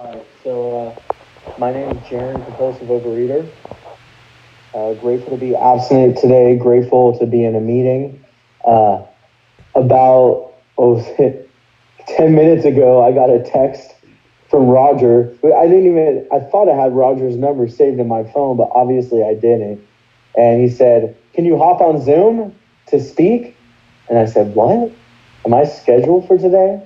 My name is Jarron, compulsive overeater. Grateful to be abstinent today. Grateful to be in a meeting. Uh, about 10 minutes ago, I got a text from Roger. I didn't even. I thought I had Roger's number saved in my phone, but obviously I didn't. And he said, "Can you hop on Zoom to speak?" And I said, "What? Am I scheduled for today?"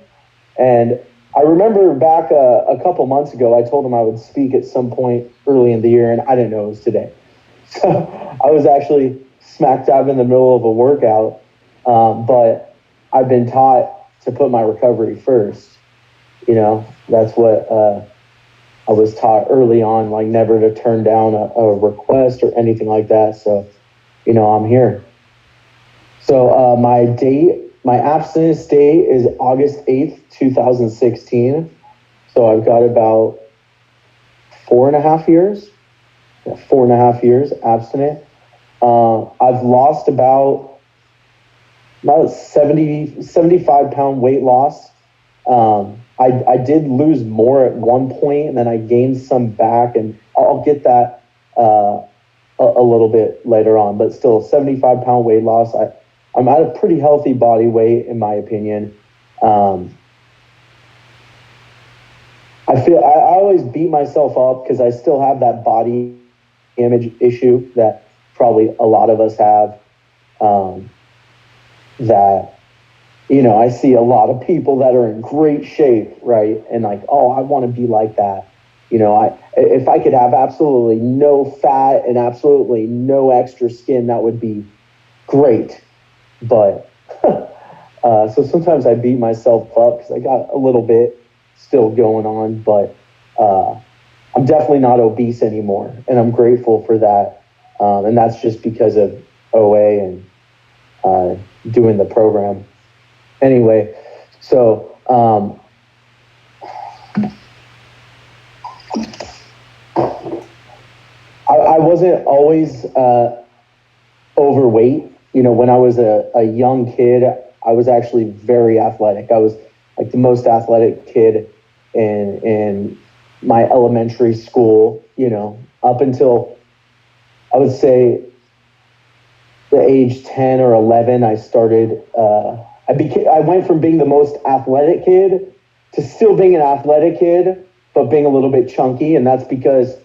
And I remember back a couple months ago, I told him I would speak at some point early in the year, and I didn't know it was today. So I was actually smack dab in the middle of a workout, but I've been taught to put my recovery first. That's what I was taught early on, like never to turn down a request or anything like that. So, I'm here. So my abstinence date is August 8th, 2016. So I've got about 4.5 years. 4.5 years abstinent. I've lost about 75 pound weight loss. I did lose more at one point, and then I gained some back, and I'll get that a little bit later on. But still, 75-pound weight loss. I'm at a pretty healthy body weight, in my opinion. I always beat myself up because I still have that body image issue that probably a lot of us have. That I see a lot of people that are in great shape, right? And like, oh, I want to be like that. If I could have absolutely no fat and absolutely no extra skin, that would be great. But so sometimes I beat myself up because I got a little bit still going on, but I'm definitely not obese anymore, and I'm grateful for that. And that's just because of OA and doing the program. Anyway, so I wasn't always overweight. When I was a young kid, I was actually very athletic. I was like the most athletic kid in my elementary school, up until I would say the age 10 or 11. I started, I went from being the most athletic kid to still being an athletic kid, but being a little bit chunky. And that's because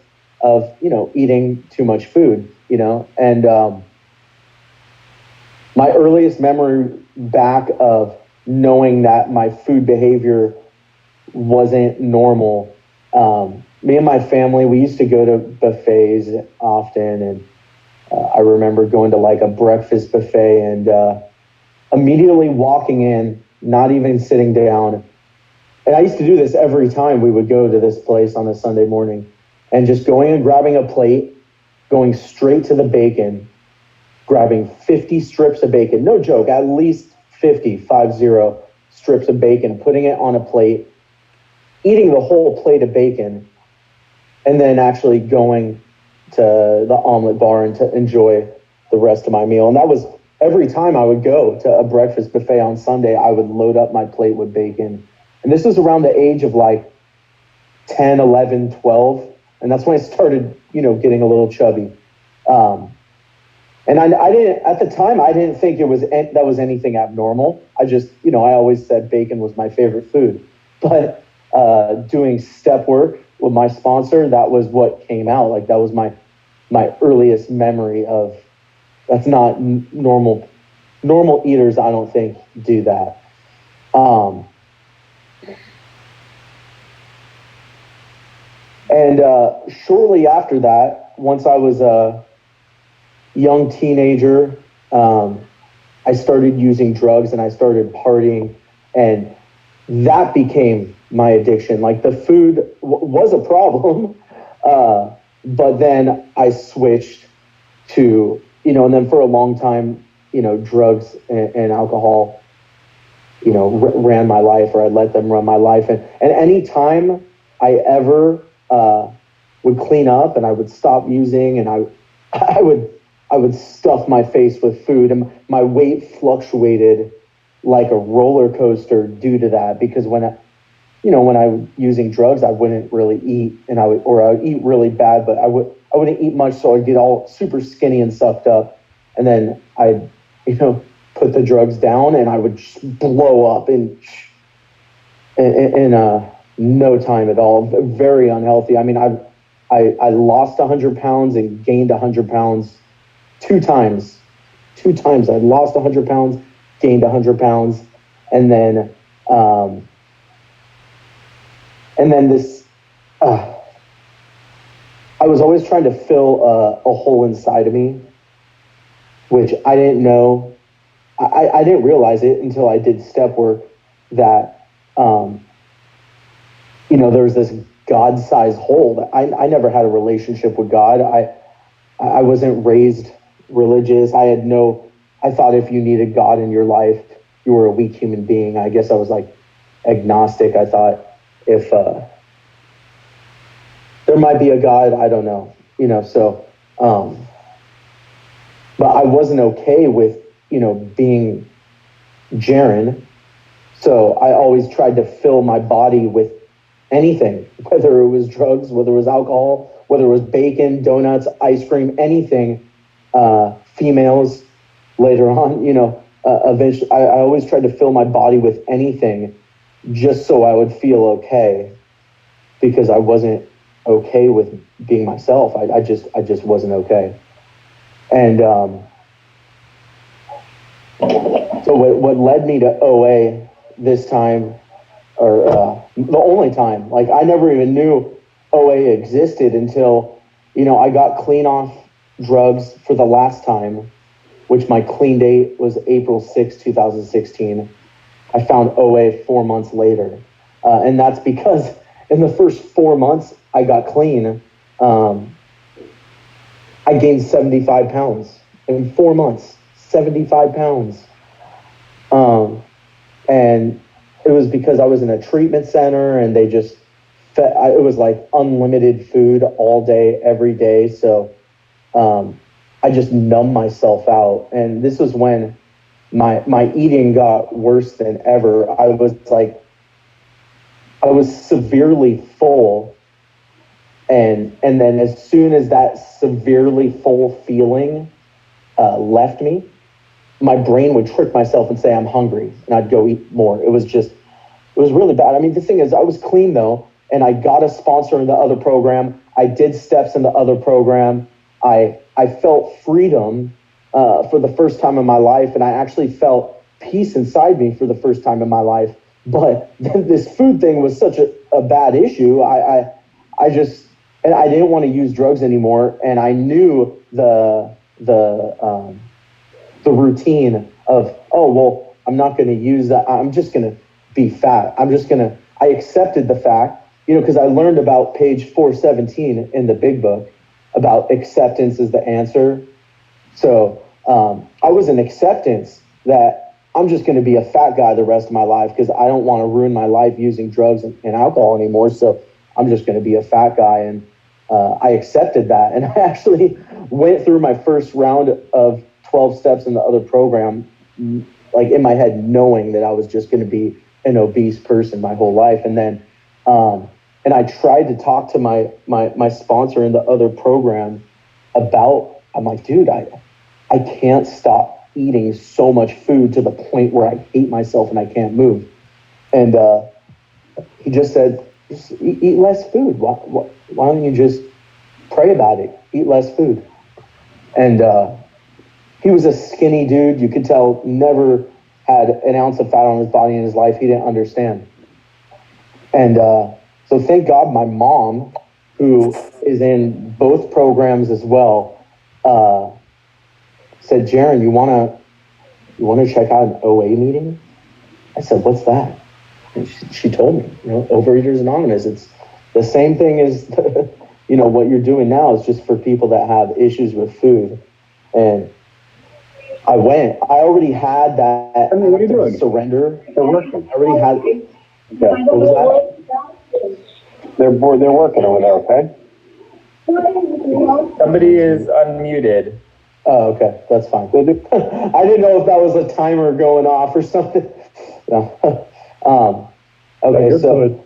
of, eating too much food, and my earliest memory back of knowing that my food behavior wasn't normal. Me and my family, we used to go to buffets often, and I remember going to like a breakfast buffet and immediately walking in, not even sitting down. And I used to do this every time we would go to this place on a Sunday morning, and just going and grabbing a plate, going straight to the bacon, grabbing 50 strips of bacon, no joke, at least 50 strips of bacon, putting it on a plate, eating the whole plate of bacon, and then actually going to the omelet bar and to enjoy the rest of my meal. And that was every time I would go to a breakfast buffet on Sunday, I would load up my plate with bacon. And this was around the age of like 10, 11, 12. And that's when I started, getting a little chubby. And I didn't, at the time, I didn't think that was anything abnormal. I just, I always said bacon was my favorite food. But doing step work with my sponsor, that was what came out. Like that was my earliest memory of, that's not normal. Normal eaters, I don't think, do that. And shortly after that, once I was a young teenager, I started using drugs and I started partying, and that became my addiction. Like the food was a problem, but then I switched to, and then for a long time, drugs and alcohol, ran my life, or I let them run my life. And any time I ever would clean up and I would stop using, and I would stuff my face with food, and my weight fluctuated like a roller coaster due to that, because when when I was using drugs, I wouldn't really eat, and I would eat really bad, but I wouldn't eat much, so I'd get all super skinny and stuffed up, and then I'd, put the drugs down, and I would just blow up in no time at all. Very unhealthy. I mean, I lost 100 pounds and gained 100 pounds two times. Two times I lost 100 pounds, gained 100 pounds, and then this. I was always trying to fill a hole inside of me, which I didn't know. I didn't realize it until I did step work that, there was this God-sized hole that I never had a relationship with God. I wasn't raised religious. I thought if you needed God in your life, you were a weak human being. I guess I was like agnostic. I thought if there might be a God, I don't know, but I wasn't okay with, being Jarron. So I always tried to fill my body with anything, whether it was drugs, whether it was alcohol, whether it was bacon, donuts, ice cream, anything, females later on, eventually I always tried to fill my body with anything just so I would feel okay, because I wasn't okay with being myself. I just wasn't okay. And so what led me to OA this time, or the only time, like I never even knew OA existed until, I got clean off drugs for the last time, which my clean date was April 6, 2016. I found OA 4 months later. And that's because in the first 4 months I got clean, I gained 75 pounds in 4 months, 75 pounds. And it was because I was in a treatment center and they just it was like unlimited food all day, every day. So, I just numbed myself out. And this was when my eating got worse than ever. I was severely full. And then as soon as that severely full feeling left me, my brain would trick myself and say, I'm hungry, and I'd go eat more. It was really bad. I mean, the thing is, I was clean though, and I got a sponsor in the other program. I did steps in the other program. I felt freedom for the first time in my life, and I actually felt peace inside me for the first time in my life. But this food thing was such a bad issue. I didn't want to use drugs anymore, and I knew the routine of, I'm not going to use that. I'm just going to be fat. I accepted the fact, because I learned about page 417 in the big book about acceptance is the answer. So I was in acceptance that I'm just going to be a fat guy the rest of my life because I don't want to ruin my life using drugs and alcohol anymore. So I'm just going to be a fat guy. And I accepted that. And I actually went through my first round of 12 steps in the other program, like in my head, knowing that I was just going to be an obese person my whole life. And then, and I tried to talk to my sponsor in the other program I'm like, dude, I can't stop eating so much food to the point where I hate myself and I can't move. And he just said, just eat less food. Why don't you just pray about it? Eat less food. And he was a skinny dude. You could tell never had an ounce of fat on his body in his life. He didn't understand. And so thank God my mom, who is in both programs as well, said, Jarron, you want to check out an OA meeting? I said, what's that? And she told me, Overeaters Anonymous. It's the same thing as, what you're doing now is just for people that have issues with food. And I went. I already had that. I mean, what are you doing? Surrender. They're working. I already had. Yeah. What was that? They're working over there. Okay. Somebody is unmuted. Oh, okay. That's fine. I didn't know if that was a timer going off or something. No. Okay. So.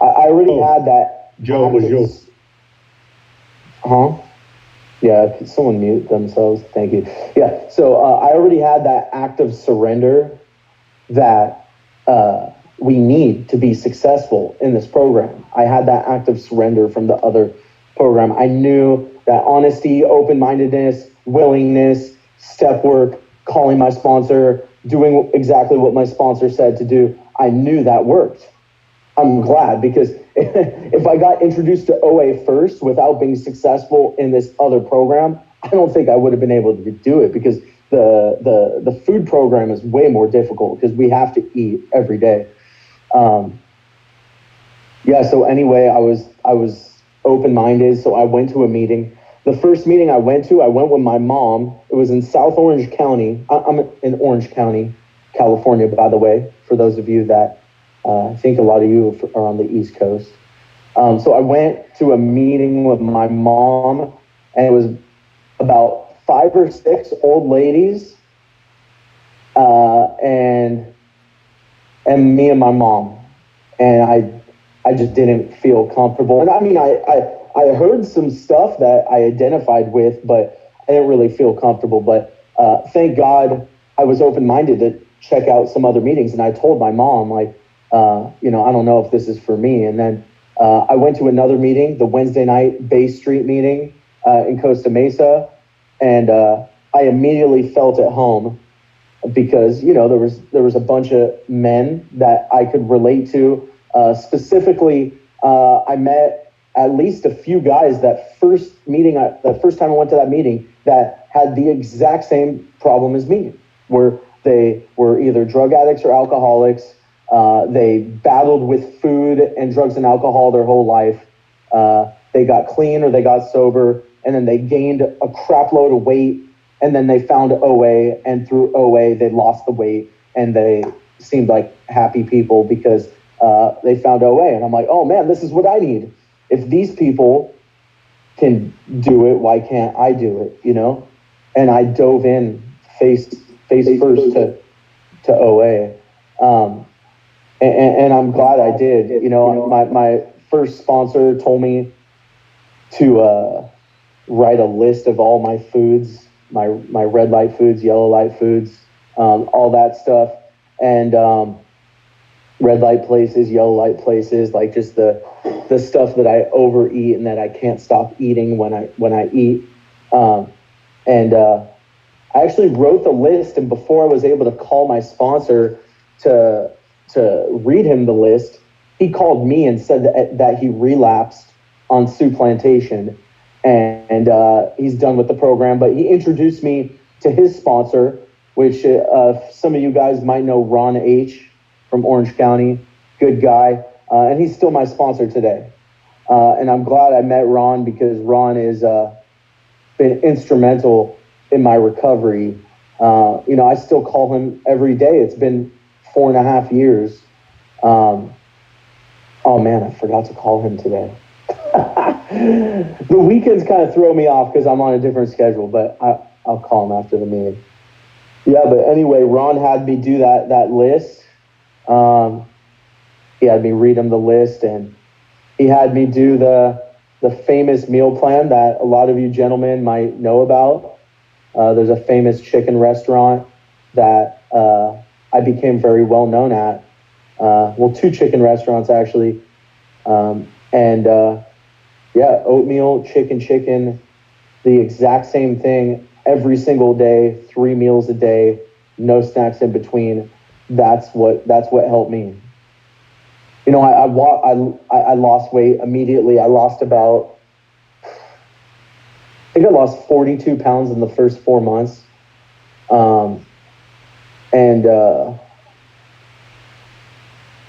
I already had that. Joe, was yours. Huh? Yeah, could someone mute themselves? Thank you. Yeah, so I already had that act of surrender that we need to be successful in this program. I had that act of surrender from the other program. I knew that honesty, open-mindedness, willingness, step work, calling my sponsor, doing exactly what my sponsor said to do, I knew that worked. I'm glad, because if I got introduced to OA first without being successful in this other program, I don't think I would have been able to do it, because the food program is way more difficult because we have to eat every day. So anyway, I was open-minded, so I went to a meeting. The first meeting I went with my mom. It was in South Orange County. I'm in Orange County, California, by the way, for those of you that I think a lot of you are on the East Coast. So I went to a meeting with my mom, and it was about 5 or 6 old ladies, and me and my mom. And I just didn't feel comfortable. And I mean, I heard some stuff that I identified with, but I didn't really feel comfortable. But thank God I was open-minded to check out some other meetings. And I told my mom, like, I don't know if this is for me. And then I went to another meeting, the Wednesday night Bay Street meeting in Costa Mesa. And I immediately felt at home, because, there was a bunch of men that I could relate to. Specifically, I met at least a few guys the first time I went to that meeting, that had the exact same problem as me, where they were either drug addicts or alcoholics. They battled with food and drugs and alcohol their whole life. They got clean or they got sober, and then they gained a crap load of weight, and then they found OA, and through OA, they lost the weight, and they seemed like happy people because they found OA. And I'm like, oh man, this is what I need. If these people can do it, why can't I do it, And I dove in face first to OA. And I'm glad I did. My first sponsor told me to write a list of all my foods, my red light foods, yellow light foods, all that stuff. And red light places, yellow light places, like just the stuff that I overeat and that I can't stop eating when I eat. And I actually wrote the list, and before I was able to call my sponsor to read him the list, he called me and said that he relapsed on Sioux Plantation, and he's done with the program. But he introduced me to his sponsor, which some of you guys might know, Ron H. from Orange County, good guy, and he's still my sponsor today. And I'm glad I met Ron, because Ron has been instrumental in my recovery. I still call him every day. It's been 4.5 years. Oh man, I forgot to call him today. The weekends kind of throw me off because I'm on a different schedule, but I'll call him after the meeting. Yeah, but anyway, Ron had me do that list. He had me read him the list, and he had me do the famous meal plan that a lot of you gentlemen might know about. There's a famous chicken restaurant that I became very well known at. 2 chicken restaurants actually. Oatmeal, chicken, the exact same thing every single day, 3 meals a day, no snacks in between. That's what helped me. I lost weight immediately. I lost I think I lost 42 pounds in the first 4 months. And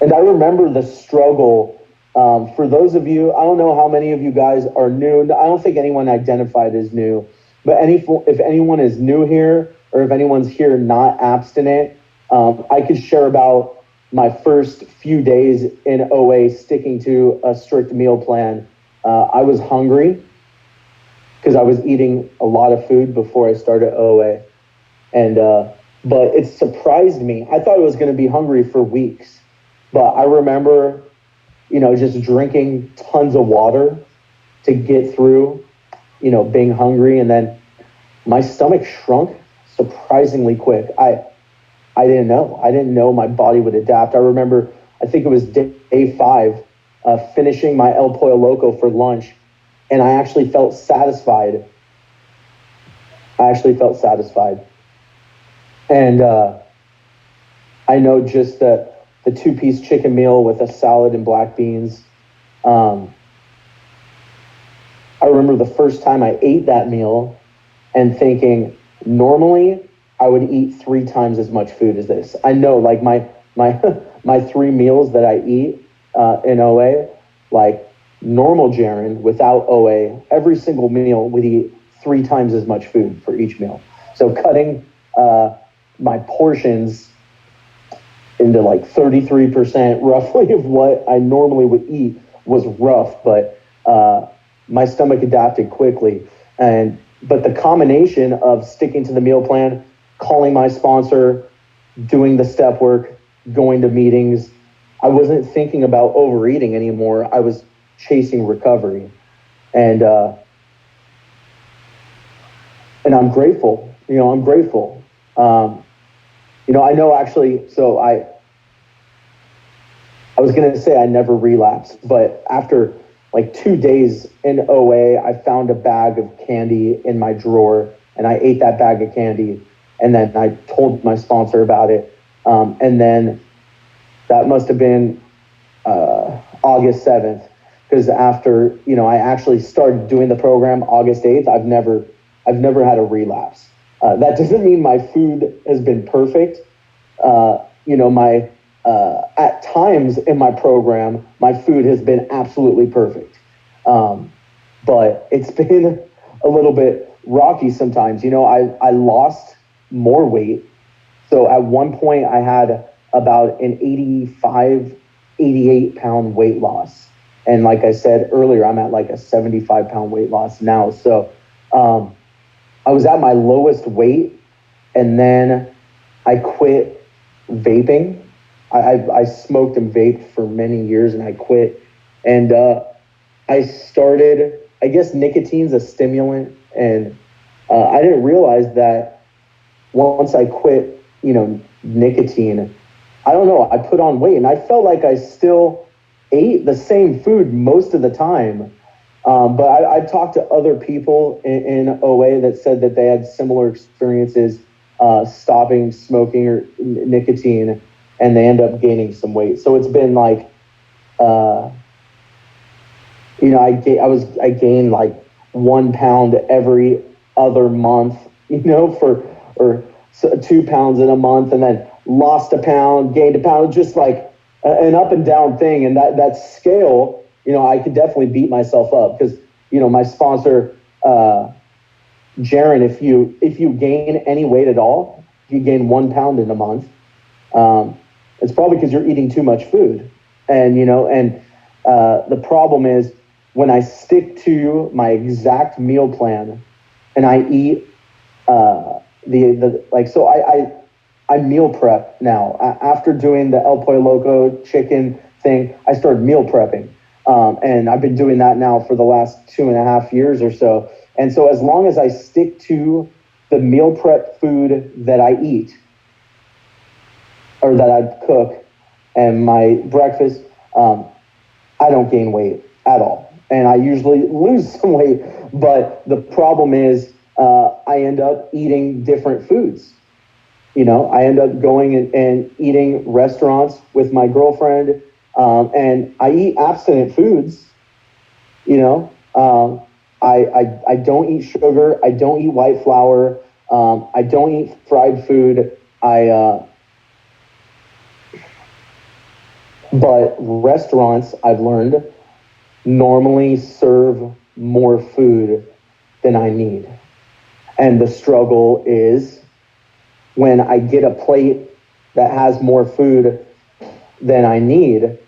I remember the struggle. For those of you, I don't know how many of you guys are new. I don't think anyone identified as new, but if anyone is new here, or if anyone's here not abstinent, I could share about my first few days in OA sticking to a strict meal plan. I was hungry because I was eating a lot of food before I started OA. And but it surprised me. I thought I was going to be hungry for weeks. But I remember just drinking tons of water to get through, being hungry. And then my stomach shrunk surprisingly quick. I didn't know. I didn't know my body would adapt. I remember, I think it was day 5, finishing my El Pollo Loco for lunch, and I actually felt satisfied. And I know just the 2-piece chicken meal with a salad and black beans. I remember the first time I ate that meal and thinking, normally I would eat 3 times as much food as this. I know, like my my 3 meals that I eat in OA, like normal Jarron without OA, every single meal would eat 3 times as much food for each meal. So cutting my portions into like 33% roughly of what I normally would eat was rough, but my stomach adapted quickly. But the combination of sticking to the meal plan, calling my sponsor, doing the step work, going to meetings, I wasn't thinking about overeating anymore. I was chasing recovery. And I'm grateful. I'm grateful. I know actually, so I was going to say I never relapsed, but after like 2 days in OA, I found a bag of candy in my drawer, and I ate that bag of candy, and then I told my sponsor about it. And then that must have been August 7th, because after, I actually started doing the program August 8th, I've never had a relapse. That doesn't mean my food has been perfect. At times in my program, my food has been absolutely perfect. But it's been a little bit rocky sometimes. I lost more weight. So at one point I had about an 85, 88 pound weight loss. And like I said earlier, I'm at like a 75 pound weight loss now. So I was at my lowest weight, and then I quit vaping. I smoked and vaped for many years, and I quit. And I started, I guess nicotine's a stimulant, and I didn't realize that once I quit, nicotine, I don't know, I put on weight, and I felt like I still ate the same food most of the time. But I talked to other people in OA that said that they had similar experiences stopping smoking or nicotine, and they end up gaining some weight. So it's been like, I gained like 1 pound every other month, or 2 pounds in a month, and then lost a pound, gained a pound, just like an up and down thing. And that scale, I could definitely beat myself up, because, my sponsor, Jarron, if you gain any weight at all, if you gain 1 pound in a month, it's probably because you're eating too much food. And, the problem is when I stick to my exact meal plan and I eat, I meal prep now. After doing the El Pollo Loco chicken thing, I started meal prepping. And I've been doing that now for the last 2.5 years or so. And so as long as I stick to the meal prep food that I eat, or that I cook, and my breakfast, I don't gain weight at all. And I usually lose some weight. But the problem is I end up eating different foods. I end up going and eating restaurants with my girlfriend, and I eat abstinent foods. I don't eat sugar. I don't eat white flour. I don't eat fried food. But restaurants, I've learned, normally serve more food than I need. And the struggle is when I get a plate that has more food than I need,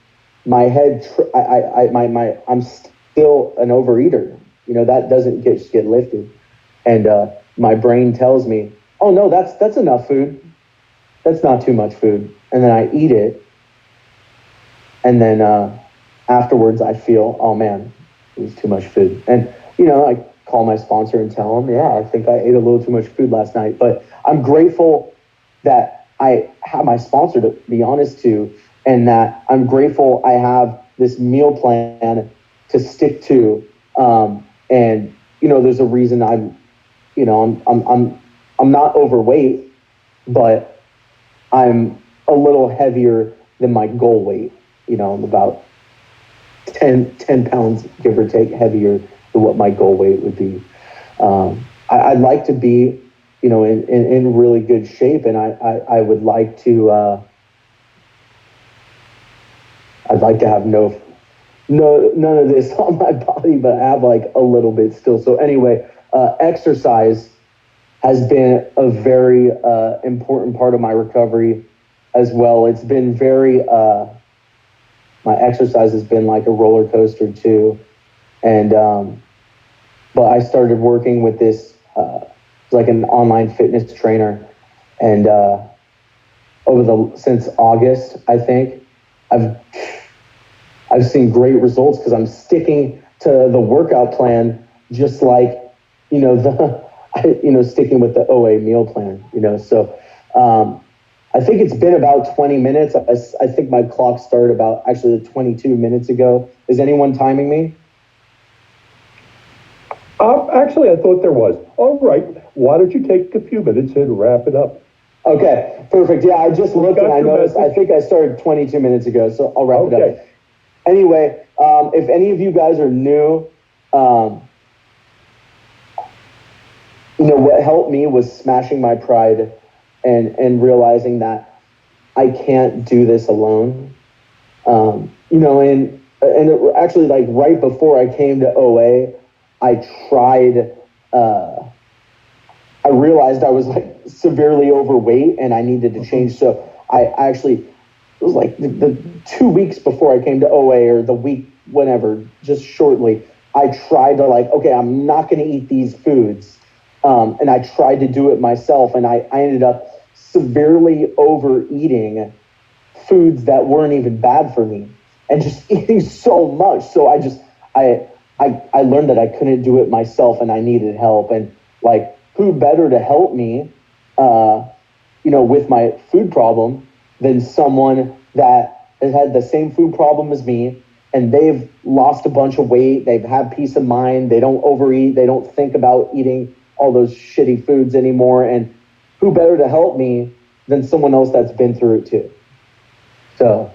my head, I'm still an overeater. That doesn't just get lifted. And my brain tells me, oh no, that's enough food. That's not too much food. And then I eat it. And then afterwards I feel, oh man, it was too much food. And, I call my sponsor and tell them, yeah, I think I ate a little too much food last night. But I'm grateful that I have my sponsor to be honest to, and that I'm grateful I have this meal plan to stick to. And, there's a reason I'm not overweight, but I'm a little heavier than my goal weight. I'm about 10 pounds, give or take, heavier than what my goal weight would be. I'd like to be, in really good shape, and I would like to, I'd like to have none of this on my body, but I have like a little bit still. So anyway, exercise has been a very important part of my recovery as well. It's been very, my exercise has been like a roller coaster too. And, but I started working with this, like an online fitness trainer. And since August, I think, I've seen great results because I'm sticking to the workout plan, just like, sticking with the OA meal plan, so, I think it's been about 20 minutes. I think my clock started about actually 22 minutes ago. Is anyone timing me? Actually, I thought there was. All right. Why don't you take a few minutes and wrap it up? Okay, perfect. Yeah, I just looked and I noticed, I think I started 22 minutes ago, so I'll wrap it up. Anyway, if any of you guys are new, what helped me was smashing my pride and realizing that I can't do this alone. And actually, like right before I came to OA, I tried, I realized I was like severely overweight and I needed to change. So I actually, it was like the 2 weeks before I came to OA, or the week, whenever, just shortly, I tried to okay, I'm not going to eat these foods. And I tried to do it myself, and I ended up severely overeating foods that weren't even bad for me and just eating so much. So I learned that I couldn't do it myself and I needed help. And like, who better to help me, with my food problem than someone that has had the same food problem as me, and they've lost a bunch of weight. They've had peace of mind. They don't overeat. They don't think about eating all those shitty foods anymore. And who better to help me than someone else that's been through it too? So,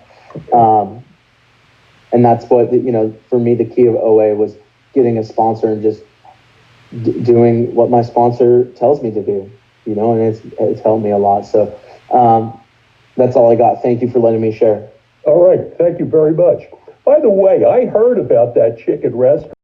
and that's what, for me, the key of OA was getting a sponsor and just doing what my sponsor tells me to do, and it's helped me a lot. So, that's all I got. Thank you for letting me share. All right. Thank you very much. By the way, I heard about that chicken restaurant.